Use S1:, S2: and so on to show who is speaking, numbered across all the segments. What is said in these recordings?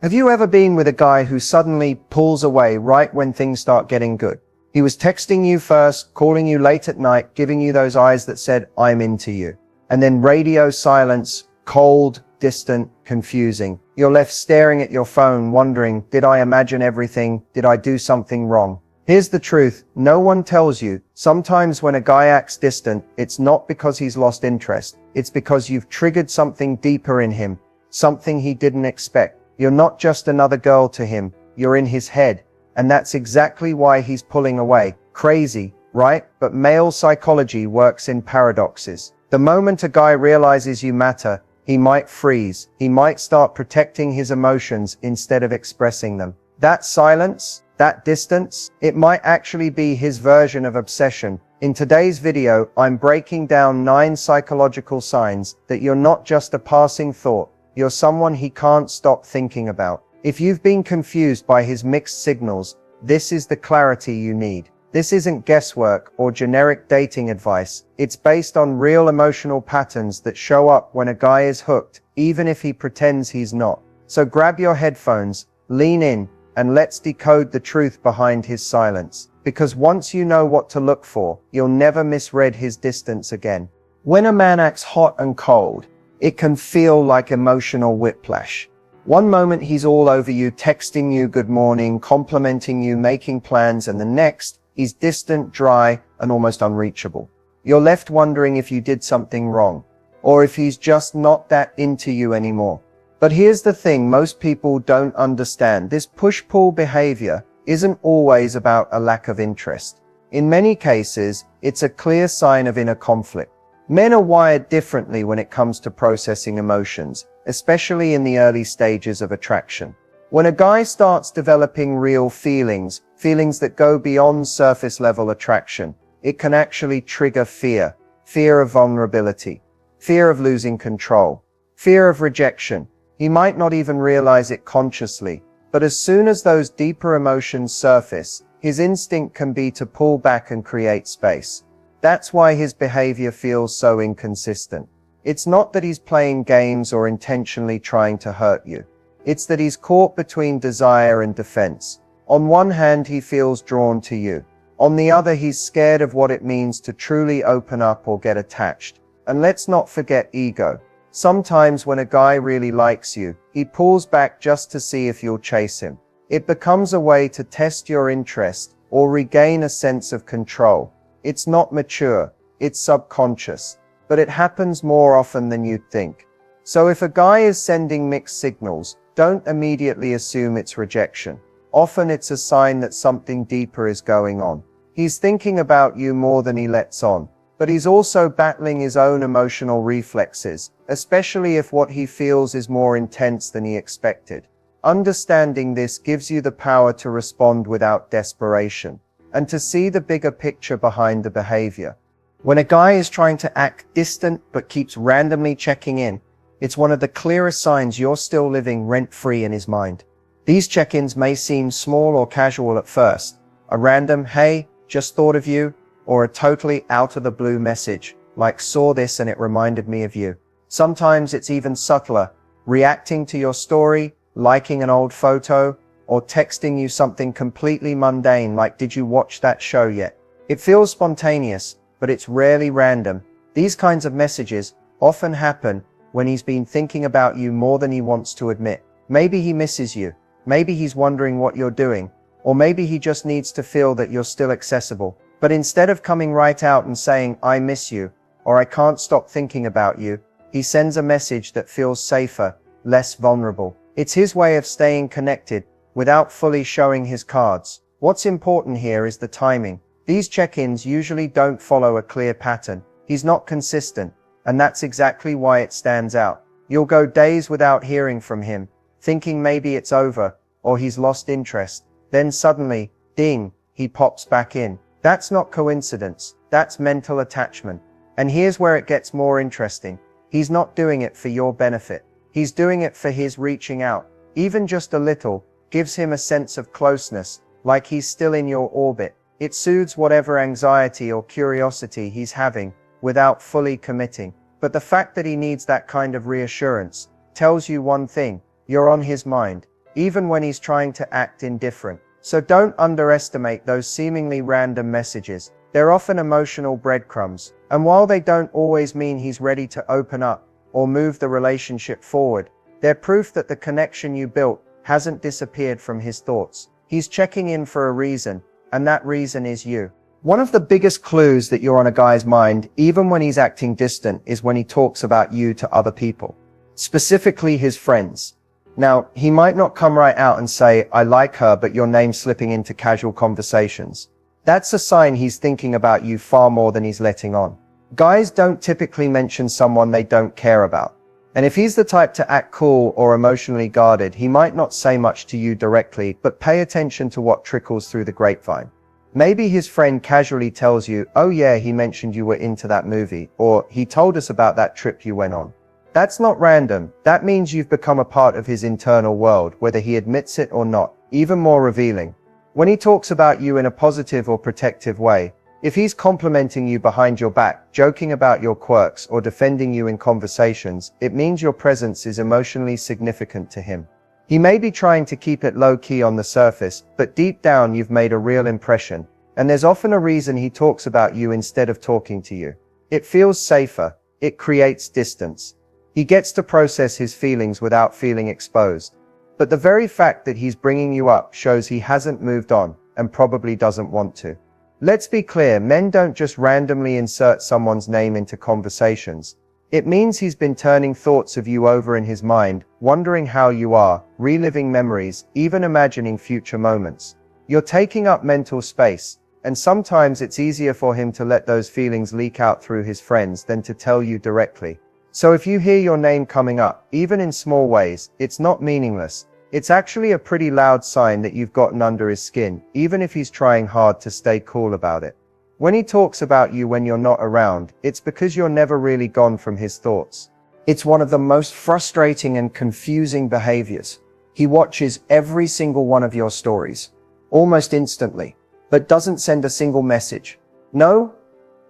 S1: Have you ever been with a guy who suddenly pulls away right when things start getting good? He was texting you first, calling you late at night, giving you those eyes that said, "I'm into you." And then radio silence, cold, distant, confusing. You're left staring at your phone, wondering, did I imagine everything? Did I do something wrong? Here's the truth. No one tells you. Sometimes when a guy acts distant, it's not because he's lost interest. It's because you've triggered something deeper in him, something he didn't expect. You're not just another girl to him. You're in his head. And that's exactly why he's pulling away. Crazy, right? But male psychology works in paradoxes. The moment a guy realizes you matter, he might freeze. He might start protecting his emotions instead of expressing them. That silence, that distance, it might actually be his version of obsession. In today's video, I'm breaking down 9 psychological signs that you're not just a passing thought. You're someone he can't stop thinking about. If you've been confused by his mixed signals, this is the clarity you need. This isn't guesswork or generic dating advice. It's based on real emotional patterns that show up when a guy is hooked, even if he pretends he's not. So grab your headphones, lean in, and let's decode the truth behind his silence. Because once you know what to look for, you'll never misread his distance again. When a man acts hot and cold, it can feel like emotional whiplash. One moment he's all over you, texting you good morning, complimenting you, making plans, and the next, he's distant, dry, and almost unreachable. You're left wondering if you did something wrong, or if he's just not that into you anymore. But here's the thing most people don't understand. This push-pull behavior isn't always about a lack of interest. In many cases, it's a clear sign of inner conflict. Men are wired differently when it comes to processing emotions, especially in the early stages of attraction. When a guy starts developing real feelings that go beyond surface level attraction, it can actually trigger fear. Fear of vulnerability, fear of losing control, fear of rejection. He might not even realize it consciously, but as soon as those deeper emotions surface, his instinct can be to pull back and create space. That's why his behavior feels so inconsistent. It's not that he's playing games or intentionally trying to hurt you. It's that he's caught between desire and defense. On one hand, he feels drawn to you. On the other, he's scared of what it means to truly open up or get attached. And let's not forget ego. Sometimes when a guy really likes you, he pulls back just to see if you'll chase him. It becomes a way to test your interest or regain a sense of control. It's not mature, it's subconscious, but it happens more often than you'd think. So if a guy is sending mixed signals, don't immediately assume it's rejection. Often it's a sign that something deeper is going on. He's thinking about you more than he lets on, but he's also battling his own emotional reflexes, especially if what he feels is more intense than he expected. Understanding this gives you the power to respond without desperation, and to see the bigger picture behind the behavior. When a guy is trying to act distant but keeps randomly checking in, it's one of the clearest signs you're still living rent-free in his mind. These check-ins may seem small or casual at first. A random, "Hey, just thought of you," or a totally out-of-the-blue message, like "Saw this and it reminded me of you." Sometimes it's even subtler, reacting to your story, liking an old photo, or texting you something completely mundane like "Did you watch that show yet?" It feels spontaneous, but it's rarely random. These kinds of messages often happen when he's been thinking about you more than he wants to admit. Maybe he misses you. Maybe he's wondering what you're doing. Or maybe he just needs to feel that you're still accessible. But instead of coming right out and saying, "I miss you," or "I can't stop thinking about you," he sends a message that feels safer, less vulnerable. It's his way of staying connected without fully showing his cards. What's important here is the timing. These check-ins usually don't follow a clear pattern. He's not consistent, and that's exactly why it stands out. You'll go days without hearing from him, thinking maybe it's over, or he's lost interest. Then suddenly, ding, he pops back in. That's not coincidence, that's mental attachment. And here's where it gets more interesting. He's not doing it for your benefit. He's doing it for his reaching out. Even just a little gives him a sense of closeness, like he's still in your orbit. It soothes whatever anxiety or curiosity he's having without fully committing. But the fact that he needs that kind of reassurance tells you one thing: you're on his mind. even when he's trying to act indifferent. So don't underestimate those seemingly random messages. They're often emotional breadcrumbs, and while they don't always mean he's ready to open up or move the relationship forward, they're proof that the connection you built hasn't disappeared from his thoughts. He's checking in for a reason, and that reason is you. One of the biggest clues that you're on a guy's mind, even when he's acting distant, is when he talks about you to other people, specifically his friends. Now, he might not come right out and say, "I like her," but your name's slipping into casual conversations. That's a sign he's thinking about you far more than he's letting on. Guys don't typically mention someone they don't care about. And if he's the type to act cool or emotionally guarded, he might not say much to you directly, but pay attention to what trickles through the grapevine. Maybe his friend casually tells you, "Oh yeah, he mentioned you were into that movie," or "He told us about that trip you went on." That's not random. That means you've become a part of his internal world, whether he admits it or not. Even more revealing, when he talks about you in a positive or protective way, if he's complimenting you behind your back, joking about your quirks, or defending you in conversations, it means your presence is emotionally significant to him. He may be trying to keep it low-key on the surface, but deep down you've made a real impression, and there's often a reason he talks about you instead of talking to you. It feels safer. It creates distance. He gets to process his feelings without feeling exposed. But the very fact that he's bringing you up shows he hasn't moved on, and probably doesn't want to. Let's be clear, men don't just randomly insert someone's name into conversations. It means he's been turning thoughts of you over in his mind, wondering how you are, reliving memories, even imagining future moments. You're taking up mental space, and sometimes it's easier for him to let those feelings leak out through his friends than to tell you directly. So if you hear your name coming up, even in small ways, it's not meaningless. It's actually a pretty loud sign that you've gotten under his skin, even if he's trying hard to stay cool about it. When he talks about you when you're not around, it's because you're never really gone from his thoughts. It's one of the most frustrating and confusing behaviors. He watches every single one of your stories, almost instantly, but doesn't send a single message. No,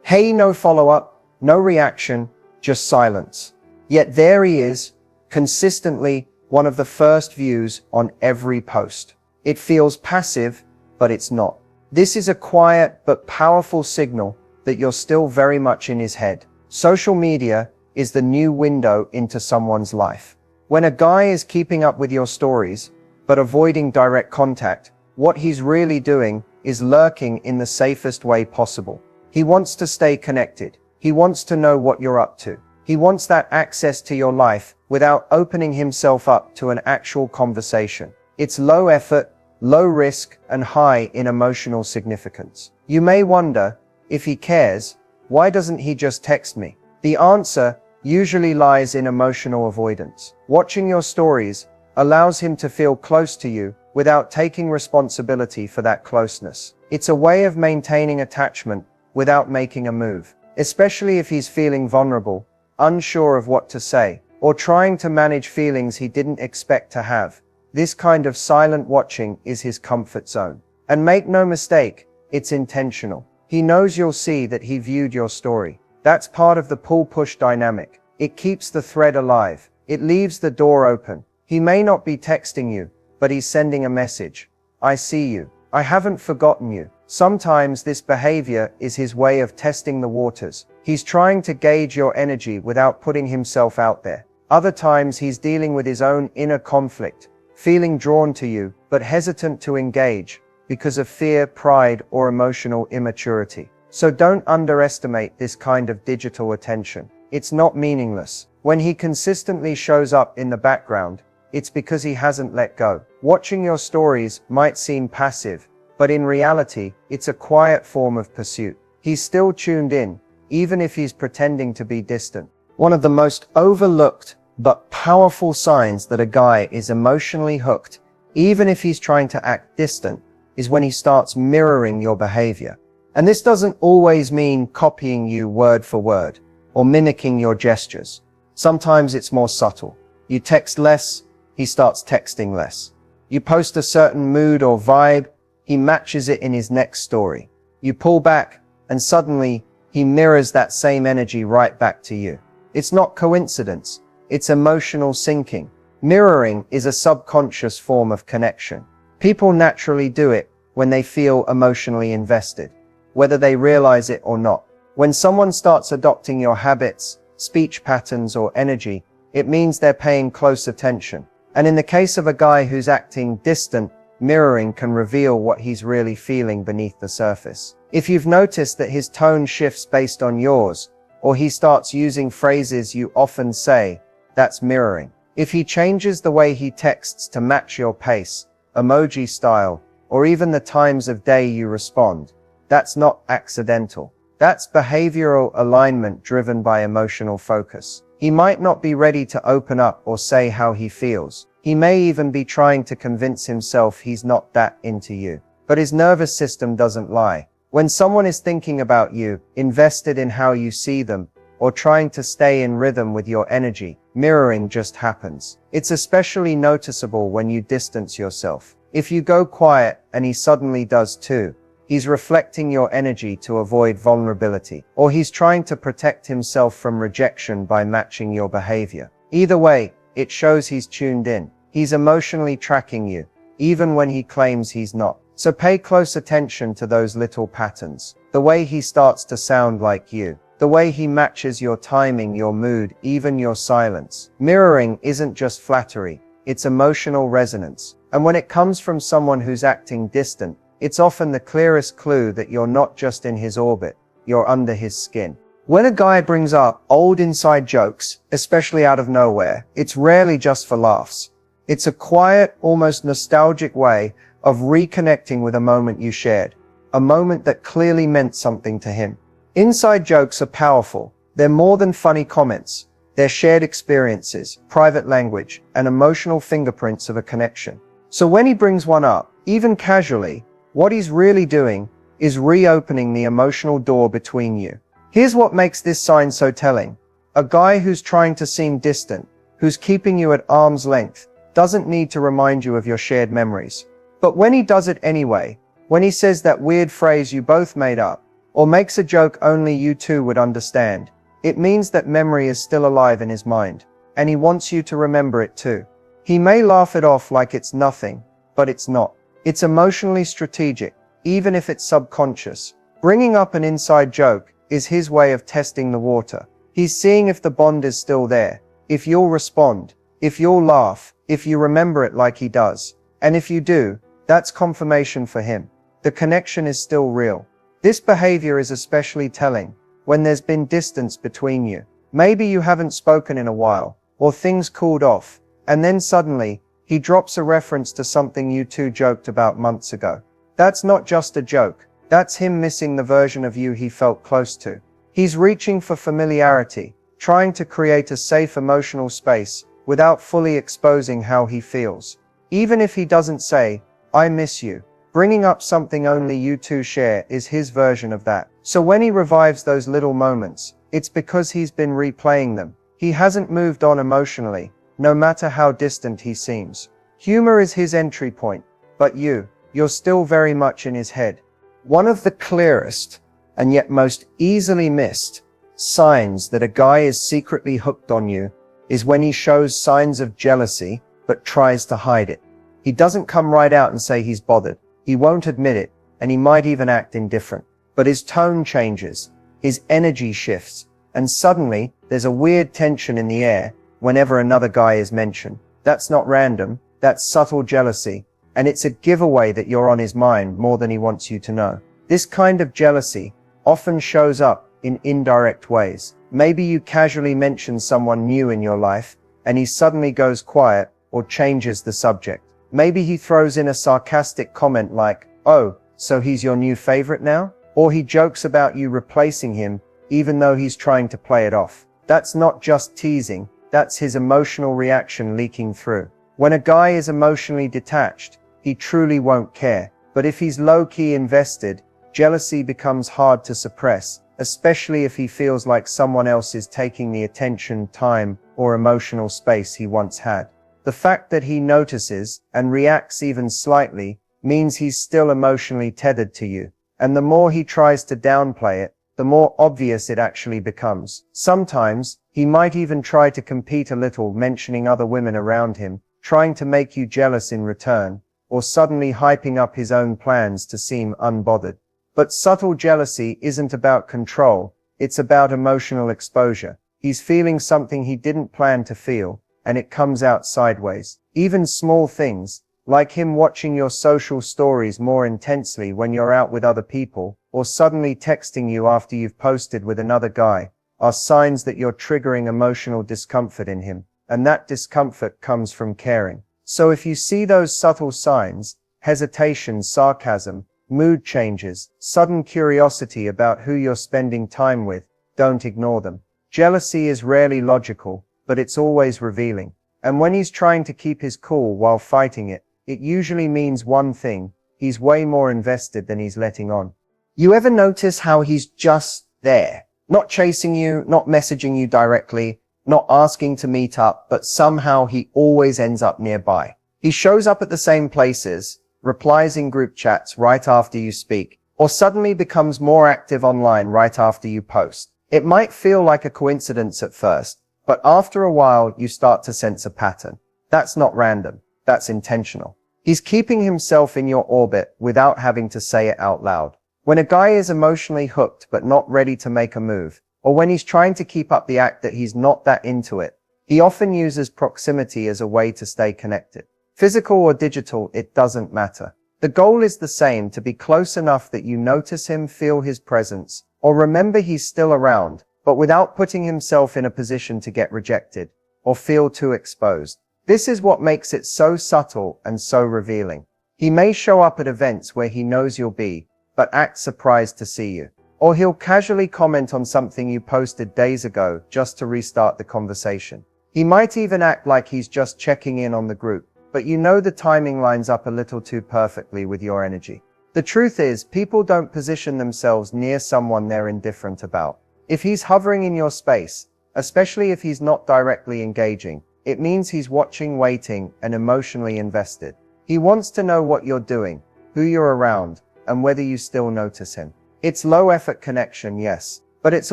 S1: hey, no follow-up, no reaction, just silence. Yet there he is, consistently, one of the first views on every post. It feels passive, but it's not. This is a quiet but powerful signal that you're still very much in his head. Social media is the new window into someone's life. When a guy is keeping up with your stories, but avoiding direct contact, what he's really doing is lurking in the safest way possible. He wants to stay connected. He wants to know what you're up to. He wants that access to your life without opening himself up to an actual conversation. It's low effort, low risk, and high in emotional significance. You may wonder, if he cares, why doesn't he just text me? The answer usually lies in emotional avoidance. Watching your stories allows him to feel close to you without taking responsibility for that closeness. It's a way of maintaining attachment without making a move, especially if he's feeling vulnerable, unsure of what to say, or trying to manage feelings he didn't expect to have. This kind of silent watching is his comfort zone. And make no mistake, it's intentional. He knows you'll see that he viewed your story. That's part of the pull-push dynamic. It keeps the thread alive. It leaves the door open. He may not be texting you, but he's sending a message. I see you. I haven't forgotten you. Sometimes this behavior is his way of testing the waters. He's trying to gauge your energy without putting himself out there. Other times he's dealing with his own inner conflict, feeling drawn to you, but hesitant to engage because of fear, pride, or emotional immaturity. So don't underestimate this kind of digital attention. It's not meaningless. When he consistently shows up in the background, it's because he hasn't let go. Watching your stories might seem passive, but in reality, it's a quiet form of pursuit. He's still tuned in, even if he's pretending to be distant. One of the most overlooked but powerful signs that a guy is emotionally hooked, even if he's trying to act distant, is when he starts mirroring your behavior. And this doesn't always mean copying you word for word or mimicking your gestures. Sometimes it's more subtle. You text less, he starts texting less. You post a certain mood or vibe, he matches it in his next story. You pull back, and suddenly he mirrors that same energy right back to you. It's not coincidence. It's emotional syncing. Mirroring is a subconscious form of connection. People naturally do it when they feel emotionally invested, whether they realize it or not. When someone starts adopting your habits, speech patterns, or energy, it means they're paying close attention. And in the case of a guy who's acting distant, mirroring can reveal what he's really feeling beneath the surface. If you've noticed that his tone shifts based on yours, or he starts using phrases you often say, that's mirroring. If he changes the way he texts to match your pace, emoji style, or even the times of day you respond, that's not accidental. That's behavioral alignment driven by emotional focus. He might not be ready to open up or say how he feels. He may even be trying to convince himself he's not that into you. But his nervous system doesn't lie. When someone is thinking about you, invested in how you see them, or trying to stay in rhythm with your energy, mirroring just happens. It's especially noticeable when you distance yourself. If you go quiet and he suddenly does too, he's reflecting your energy to avoid vulnerability, or he's trying to protect himself from rejection by matching your behavior. Either way, it shows he's tuned in. He's emotionally tracking you, even when he claims he's not. So pay close attention to those little patterns. The way he starts to sound like you. The way he matches your timing, your mood, even your silence. Mirroring isn't just flattery, it's emotional resonance. And when it comes from someone who's acting distant, it's often the clearest clue that you're not just in his orbit, you're under his skin. When a guy brings up old inside jokes, especially out of nowhere, it's rarely just for laughs. It's a quiet, almost nostalgic way of reconnecting with a moment you shared, a moment that clearly meant something to him. Inside jokes are powerful. They're more than funny comments. They're shared experiences, private language, and emotional fingerprints of a connection. So when he brings one up, even casually, what he's really doing is reopening the emotional door between you. Here's what makes this sign so telling. A guy who's trying to seem distant, who's keeping you at arm's length, doesn't need to remind you of your shared memories. But when he does it anyway, when he says that weird phrase you both made up, or makes a joke only you two would understand, it means that memory is still alive in his mind, and he wants you to remember it too. He may laugh it off like it's nothing, but it's not. It's emotionally strategic, even if it's subconscious. Bringing up an inside joke is his way of testing the water. He's seeing if the bond is still there, if you'll respond, if you'll laugh, if you remember it like he does. And if you do, that's confirmation for him. The connection is still real. This behavior is especially telling when there's been distance between you. Maybe you haven't spoken in a while, or things cooled off, and then suddenly, he drops a reference to something you two joked about months ago. That's not just a joke. That's him missing the version of you he felt close to. He's reaching for familiarity, trying to create a safe emotional space without fully exposing how he feels. Even if he doesn't say, "I miss you," bringing up something only you two share is his version of that. So when he revives those little moments, it's because he's been replaying them. He hasn't moved on emotionally, no matter how distant he seems. Humor is his entry point, but you're still very much in his head. One of the clearest, and yet most easily missed, signs that a guy is secretly hooked on you is when he shows signs of jealousy, but tries to hide it. He doesn't come right out and say he's bothered. He won't admit it, and he might even act indifferent. But his tone changes, his energy shifts, and suddenly, there's a weird tension in the air whenever another guy is mentioned. That's not random, that's subtle jealousy, and it's a giveaway that you're on his mind more than he wants you to know. This kind of jealousy often shows up in indirect ways. Maybe you casually mention someone new in your life, and he suddenly goes quiet or changes the subject. Maybe he throws in a sarcastic comment like, "Oh, so he's your new favorite now?" Or he jokes about you replacing him, even though he's trying to play it off. That's not just teasing, that's his emotional reaction leaking through. When a guy is emotionally detached, he truly won't care. But if he's low-key invested, jealousy becomes hard to suppress, especially if he feels like someone else is taking the attention, time, or emotional space he once had. The fact that he notices and reacts even slightly means he's still emotionally tethered to you. And the more he tries to downplay it, the more obvious it actually becomes. Sometimes, He might even try to compete a little, mentioning other women around him, trying to make you jealous in return, or suddenly hyping up his own plans to seem unbothered. But subtle jealousy isn't about control, it's about emotional exposure. He's feeling something he didn't plan to feel, and it comes out sideways. Even small things, like him watching your social stories more intensely when you're out with other people, or suddenly texting you after you've posted with another guy, are signs that you're triggering emotional discomfort in him, and that discomfort comes from caring. So if you see those subtle signs, hesitation, sarcasm, mood changes, sudden curiosity about who you're spending time with, don't ignore them. Jealousy is rarely logical, but it's always revealing. And when he's trying to keep his cool while fighting it, it usually means one thing: he's way more invested than he's letting on. You ever notice how he's just there? Not chasing you, not messaging you directly, not asking to meet up, but somehow he always ends up nearby. He shows up at the same places, replies in group chats right after you speak, or suddenly becomes more active online right after you post. It might feel like a coincidence at first, but after a while you start to sense a pattern. That's not random, that's intentional. He's keeping himself in your orbit without having to say it out loud. When a guy is emotionally hooked but not ready to make a move, or when he's trying to keep up the act that he's not that into it, he often uses proximity as a way to stay connected. Physical or digital, it doesn't matter. The goal is the same: to be close enough that you notice him, feel his presence, or remember he's still around, but without putting himself in a position to get rejected or feel too exposed. This is what makes it so subtle and so revealing. He may show up at events where he knows you'll be, but act surprised to see you. Or he'll casually comment on something you posted days ago just to restart the conversation. He might even act like he's just checking in on the group, but you know the timing lines up a little too perfectly with your energy. The truth is, people don't position themselves near someone they're indifferent about. If he's hovering in your space, especially if he's not directly engaging, it means he's watching, waiting, and emotionally invested. He wants to know what you're doing, who you're around, and whether you still notice him. It's low-effort connection, yes, but it's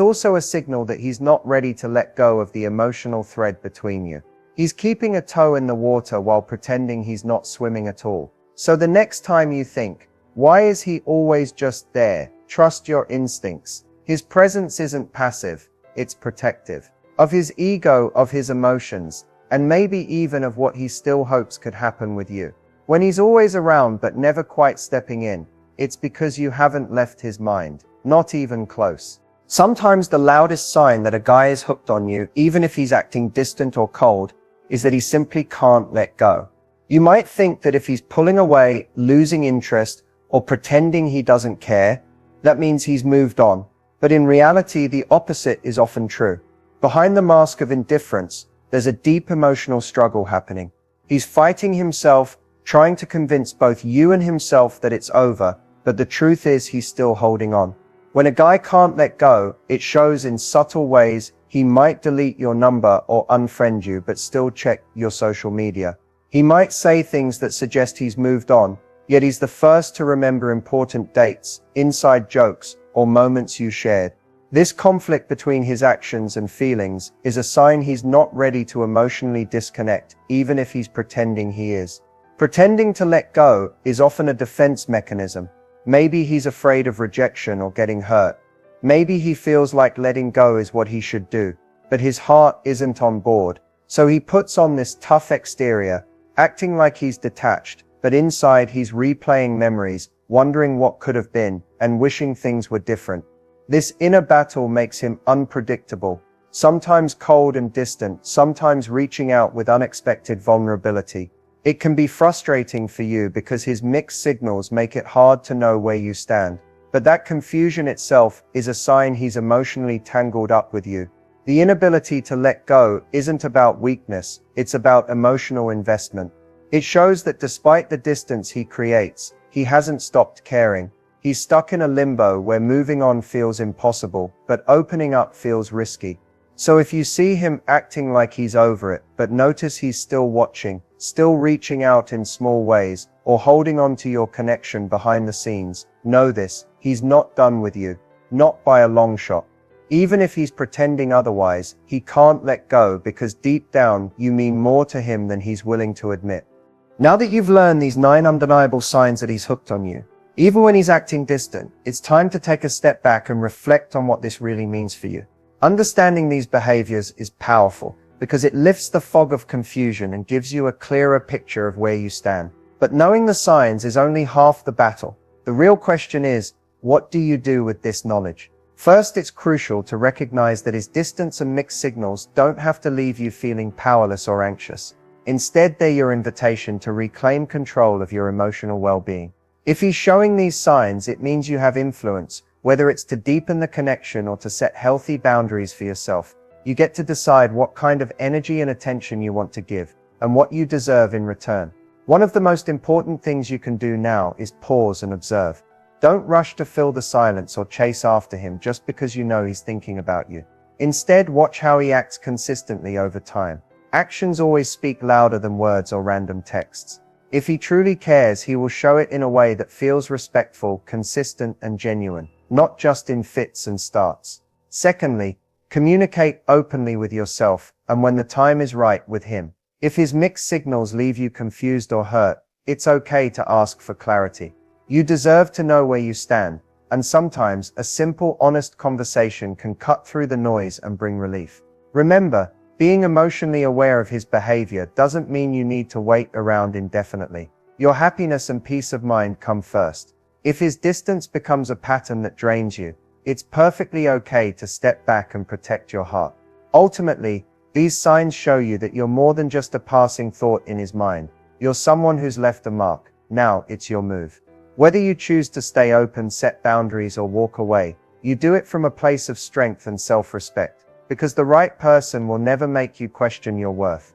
S1: also a signal that he's not ready to let go of the emotional thread between you. He's keeping a toe in the water while pretending he's not swimming at all. So the next time you think, "Why is he always just there?" trust your instincts. His presence isn't passive, it's protective. Of his ego, of his emotions, and maybe even of what he still hopes could happen with you. When he's always around but never quite stepping in, it's because you haven't left his mind, not even close. Sometimes the loudest sign that a guy is hooked on you, even if he's acting distant or cold, is that he simply can't let go. You might think that if he's pulling away, losing interest, or pretending he doesn't care, that means he's moved on. But in reality, the opposite is often true. Behind the mask of indifference, there's a deep emotional struggle happening. He's fighting himself, trying to convince both you and himself that it's over, but the truth is he's still holding on. When a guy can't let go, it shows in subtle ways. He might delete your number or unfriend you, but still check your social media. He might say things that suggest he's moved on, yet he's the first to remember important dates, inside jokes, or moments you shared. This conflict between his actions and feelings is a sign he's not ready to emotionally disconnect, even if he's pretending he is. Pretending to let go is often a defense mechanism. Maybe he's afraid of rejection or getting hurt. Maybe he feels like letting go is what he should do, but his heart isn't on board. So he puts on this tough exterior, acting like he's detached, but inside he's replaying memories, wondering what could have been, and wishing things were different. This inner battle makes him unpredictable, sometimes cold and distant, sometimes reaching out with unexpected vulnerability. It can be frustrating for you because his mixed signals make it hard to know where you stand. But that confusion itself is a sign he's emotionally tangled up with you. The inability to let go isn't about weakness, it's about emotional investment. It shows that despite the distance he creates, he hasn't stopped caring. He's stuck in a limbo where moving on feels impossible, but opening up feels risky. So if you see him acting like he's over it, but notice he's still watching, still reaching out in small ways, or holding on to your connection behind the scenes, know this: he's not done with you. Not by a long shot. Even if he's pretending otherwise, he can't let go because deep down, you mean more to him than he's willing to admit. Now that you've learned these 9 undeniable signs that he's hooked on you, even when he's acting distant, it's time to take a step back and reflect on what this really means for you. Understanding these behaviors is powerful because it lifts the fog of confusion and gives you a clearer picture of where you stand. But knowing the signs is only half the battle. The real question is, what do you do with this knowledge? First, it's crucial to recognize that his distance and mixed signals don't have to leave you feeling powerless or anxious. Instead, they're your invitation to reclaim control of your emotional well-being. If he's showing these signs, it means you have influence, whether it's to deepen the connection or to set healthy boundaries for yourself. You get to decide what kind of energy and attention you want to give, and what you deserve in return. One of the most important things you can do now is pause and observe. Don't rush to fill the silence or chase after him just because you know he's thinking about you. Instead, watch how he acts consistently over time. Actions always speak louder than words or random texts. If he truly cares, he will show it in a way that feels respectful, consistent, and genuine, not just in fits and starts. Secondly, communicate openly with yourself, and when the time is right, with him. If his mixed signals leave you confused or hurt, it's okay to ask for clarity. You deserve to know where you stand, and sometimes a simple, honest conversation can cut through the noise and bring relief. Remember, being emotionally aware of his behavior doesn't mean you need to wait around indefinitely. Your happiness and peace of mind come first. If his distance becomes a pattern that drains you, it's perfectly okay to step back and protect your heart. Ultimately, these signs show you that you're more than just a passing thought in his mind. You're someone who's left a mark. Now it's your move. Whether you choose to stay open, set boundaries, or walk away, you do it from a place of strength and self-respect, because the right person will never make you question your worth.